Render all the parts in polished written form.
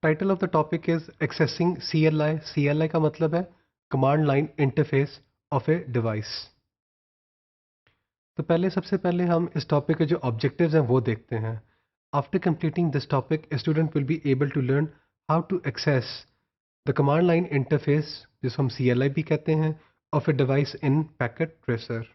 Title of the topic is accessing CLI। CLI का मतलब है command line interface of a device. तो सबसे पहले हम इस टॉपिक के जो ऑब्जेक्टिव्स हैं वो देखते हैं। After completing this topic student will be able to learn how to access the command line interface, जिसको हम CLI भी कहते हैं, of a device in packet tracer.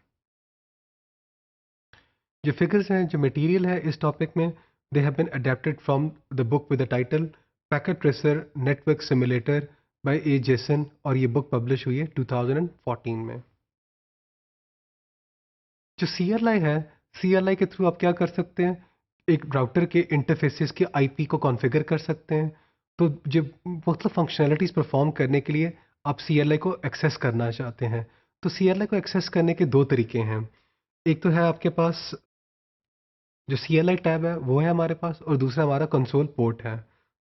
जो फिगर्स हैं, जो मटेरियल है इस टॉपिक में, they have been adapted from the book with the title packet tracer network simulator by A Jason, और ये बुक पब्लिश हुई है 2014 में। जो CLI है, CLI के थ्रू आप क्या कर सकते हैं, एक राउटर के इंटरफेसेस के IP को कॉन्फ़िगर कर सकते हैं। तो जब मतलब फंक्शनैलिटीज़ परफॉर्म करने के लिए आप CLI को एक्सेस करना चाहते हैं, तो CLI को एक्सेस करने के दो तरीके हैं। एक तो है आपके पास जो CLI टैब है वो है हमारे पास, और दूसरा हमारा कंसोल पोर्ट है।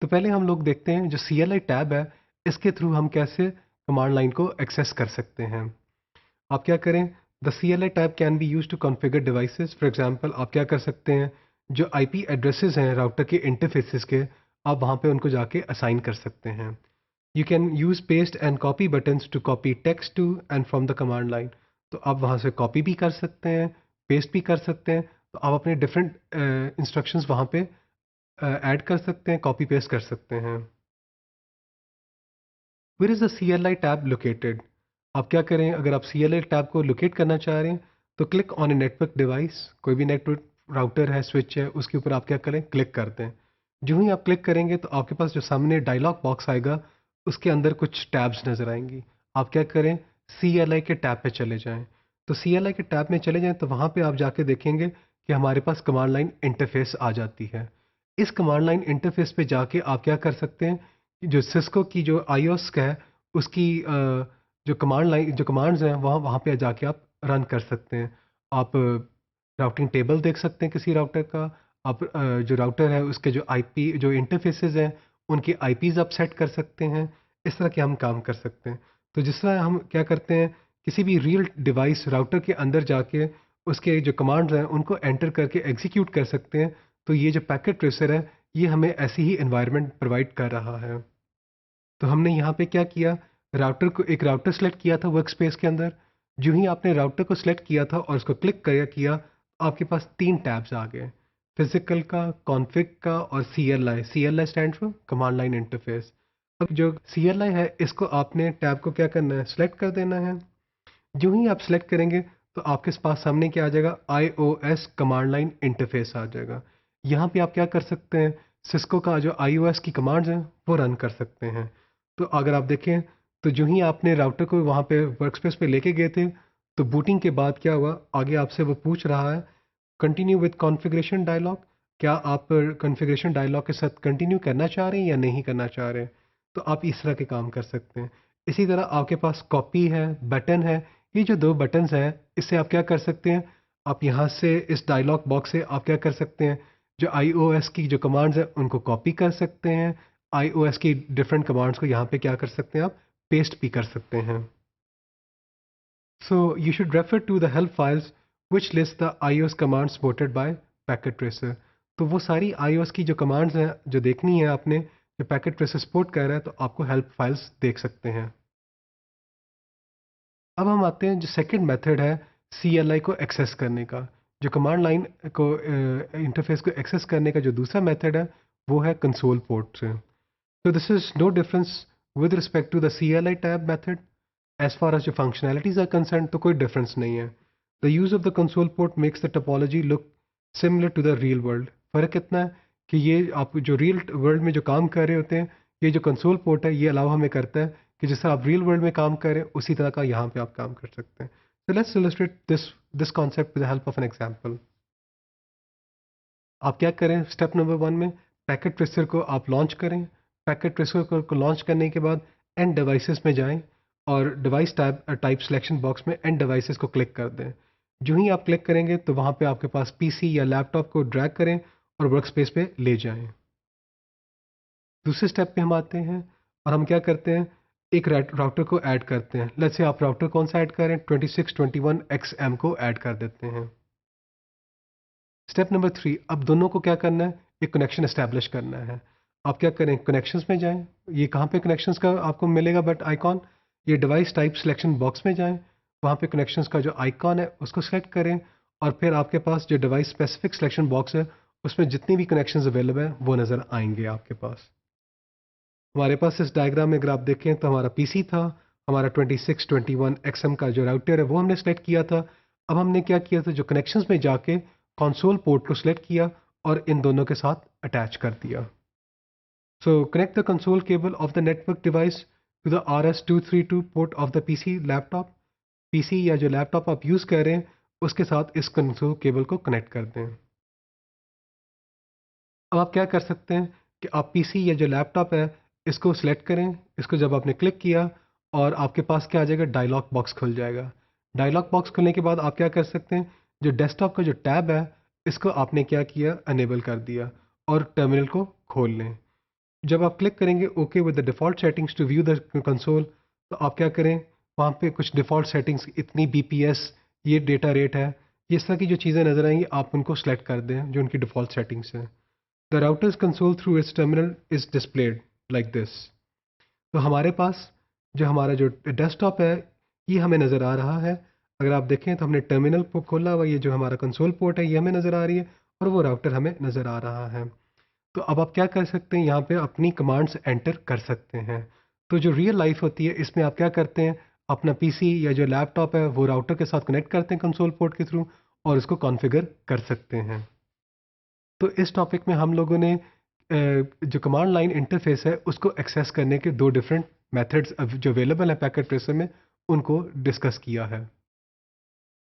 तो पहले हम लोग देखते हैं जो CLI टैब है, इसके थ्रू हम कैसे कमांड लाइन को एक्सेस कर सकते हैं। आप क्या करें, the CLI tab can be use to configure devices. For example आप क्या कर सकते हैं, जो IP एड्रेसेस हैं राउटर के इंटरफेसेस के, आप वहाँ पे उनको जाके असाइन कर सकते हैं। You can use paste and copy buttons to copy text to and from the command line. तो आप वहाँ से कॉपी भी कर सकते हैं, पेस्ट भी कर सकते हैं। तो आप अपने डिफरेंट इंस्ट्रक्शंस वहाँ पे ऐड कर सकते हैं, कॉपी पेस्ट कर सकते हैं। Where is the CLI tab located? आप क्या करें, अगर आप CLI टैब को लोकेट करना चाह रहे हैं, तो click on a network device. कोई भी नेटवर्क राउटर है, स्विच है, उसके ऊपर आप क्या करें, क्लिक कर दें। जो ही आप क्लिक करेंगे तो आपके पास जो सामने डायलॉग बॉक्स आएगा, उसके अंदर कुछ टैब्स नज़र आएंगी। आप क्या करें, CLI के टैब पे चले जाएं। तो CLI के टैब में चले जाएं तो वहाँ पे आप जाके देखेंगे कि हमारे पास कमांड लाइन इंटरफेस आ जाती है। इस कमांड लाइन इंटरफेस पे जाके आप क्या कर सकते हैं, जो सिस्को की जो iOS का है, उसकी जो कमांड्स हैं वहाँ वहाँ पे जाके आप रन कर सकते हैं। आप राउटिंग टेबल देख सकते हैं किसी राउटर का। आप जो राउटर है उसके जो IP जो इंटरफेसेस हैं, उनकी IPs आप सेट कर सकते हैं। इस तरह के हम काम कर सकते हैं। तो जिस तरह हम क्या करते हैं, किसी भी रियल डिवाइस राउटर के अंदर जाके उसके जो कमांड्स हैं उनको एंटर करके एग्जीक्यूट कर सकते हैं। तो ये जो पैकेट ट्रेसर है, ये हमें ऐसी ही एनवायरनमेंट प्रोवाइड कर रहा है। तो हमने यहाँ पे क्या किया, एक राउटर सेलेक्ट किया था वर्क स्पेस के अंदर। जो ही आपने राउटर को सिलेक्ट किया था और उसको क्लिक किया, आपके पास 3 टैब्स आ गए, फिजिकल का, कॉन्फ़िग का और CLI। CLI stand for command line interface. अब जो CLI है, इसको आपने टैब को क्या करना है, सेलेक्ट कर देना है। जो ही आप सेलेक्ट करेंगे तो आपके पास सामने क्या आ जाएगा, iOS कमांड लाइन इंटरफेस आ जाएगा। यहाँ पे आप क्या कर सकते हैं, सिस्को का जो iOS की कमांड्स हैं वो रन कर सकते हैं। तो अगर आप देखें, तो जो ही आपने राउटर को वहाँ पे वर्कस्पेस पे लेके गए थे, तो बूटिंग के बाद क्या हुआ, आगे आपसे वो पूछ रहा है कंटिन्यू विद कॉन्फ़िगरेशन डायलॉग। क्या आप कॉन्फ़िगरेशन डायलॉग के साथ कंटिन्यू करना चाह रहे हैं या नहीं करना चाह रहे हैं? तो आप इस तरह के काम कर सकते हैं। इसी तरह आपके पास कॉपी है, बटन है। ये जो 2 बटन्स हैं, इससे आप क्या कर सकते हैं, आप यहाँ से इस डायलॉग बॉक्स से आप क्या कर सकते हैं, जो iOS की जो कमांड्स हैं उनको कॉपी कर सकते हैं। iOS की डिफरेंट कमांड्स को यहाँ पे क्या कर सकते हैं, आप पेस्ट भी कर सकते हैं। So you should refer to the help files which list the iOS commands supported by Packet Tracer। तो वो सारी iOS की जो कमांड्स हैं जो देखनी है आपने, जो पैकेट ट्रेसर सपोर्ट कर रहा है, तो आपको हेल्प फाइल्स देख सकते हैं। अब हम आते हैं जो सेकंड मेथड है CLI को एक्सेस करने का। जो कमांड लाइन को इंटरफेस को एक्सेस करने का जो दूसरा मेथड है, वो है कंसोल पोर्ट से। तो this is no difference with respect to the CLI tab method. As far as जो फंक्शनैलिटीज आर कंसर्न, तो कोई डिफरेंस नहीं है। The use of the console port makes the topology look similar to the real world. फ़र्क इतना है कि ये आप जो रियल वर्ल्ड में जो काम कर रहे होते हैं, ये जो कंसोल पोर्ट है, ये अलाउ हमें करता है कि जैसे आप रियल वर्ल्ड में काम कर रहे हैं, उसी तरह का यहाँ पे आप काम कर सकते हैं। So let's illustrate this concept with the help of an example। आप क्या करें, स्टेप नंबर 1 में पैकेट ट्रेसर को आप लॉन्च करें। पैकेट ट्रेसर को लॉन्च करने के बाद एंड डिवाइसेस में जाएं और डिवाइस टाइप सिलेक्शन बॉक्स में एंड डिवाइसेस को क्लिक कर दें। जो ही आप क्लिक करेंगे तो वहाँ पे आपके पास PC या लैपटॉप को ड्रैग करें और वर्क स्पेस पे ले जाएं। दूसरे स्टेप पे हम आते हैं और हम क्या करते हैं, एक राउटर को ऐड करते हैं। लेट्स से आप राउटर कौन सा ऐड करें, 2621XM को ऐड कर देते हैं। स्टेप नंबर 3, अब दोनों को क्या करना है, एक कनेक्शन एस्टेब्लिश करना है। आप क्या करें, कनेक्शंस में जाएं। ये कहाँ पे कनेक्शंस का आपको मिलेगा बट आइकॉन, ये डिवाइस टाइप सिलेक्शन बॉक्स में जाएं। वहाँ पे कनेक्शंस का जो आइकॉन है उसको सेलेक्ट करें और फिर आपके पास जो डिवाइस स्पेसिफिक सिलेक्शन बॉक्स है उसमें जितनी भी कनेक्शंस अवेलेबल हैं वो नज़र आएंगे आपके पास। हमारे पास इस डायग्राम में अगर आप देखें तो हमारा पीसी था, हमारा 2621 XM का जो राउटर है वो हमने सेलेक्ट किया था। अब हमने क्या किया था, जो कनेक्शंस में जाके कंसोल पोर्ट को सिलेक्ट किया और इन दोनों के साथ अटैच कर दिया। So connect the console cable of the network device to the RS-232 port of the PC laptop. PC या जो लैपटॉप आप यूज़ कर रहे हैं उसके साथ इस कंसोल केबल को कनेक्ट कर दें। अब आप क्या कर सकते हैं कि आप PC या जो लैपटॉप है इसको सिलेक्ट करें। इसको जब आपने क्लिक किया और आपके पास क्या आ जाएगा, डायलॉग बॉक्स खुल जाएगा। डायलॉग बॉक्स खुलने के बाद आप क्या कर सकते हैं, जो डेस्कटॉप का जो टैब है इसको आपने क्या किया, अनेबल कर दिया और टर्मिनल को खोल लें। जब आप क्लिक करेंगे okay with the default settings to view the console, तो आप क्या करें, वहाँ पे कुछ डिफ़ॉल्ट सेटिंग्स, इतनी बीपीएस, ये डेटा रेट है, ये इस तरह की जो चीज़ें नज़र आएंगी आप उनको सेलेक्ट कर दें जो उनकी डिफ़ॉल्ट सेटिंग्स हैं। The routers console through it's terminal is displayed like this. तो हमारे पास जो हमारा जो डेस्कटॉप है ये हमें नज़र आ रहा है। अगर आप देखें तो हमने टर्मिनल को खोला हुआ, ये जो हमारा कंसोल पोर्ट है ये हमें नज़र आ रही है और वो राउटर हमें नज़र आ रहा है। तो अब आप क्या कर सकते हैं, यहाँ पे अपनी कमांड्स एंटर कर सकते हैं। तो जो रियल लाइफ होती है इसमें आप क्या करते हैं, अपना पीसी या जो लैपटॉप है वो राउटर के साथ कनेक्ट करते हैं कंसोल पोर्ट के थ्रू और इसको कॉन्फ़िगर कर सकते हैं। तो इस टॉपिक में हम लोगों ने जो कमांड लाइन इंटरफेस है उसको एक्सेस करने के दो डिफरेंट मेथड्स जो अवेलेबल हैं पैकेट ट्रेसर में, उनको डिस्कस किया है।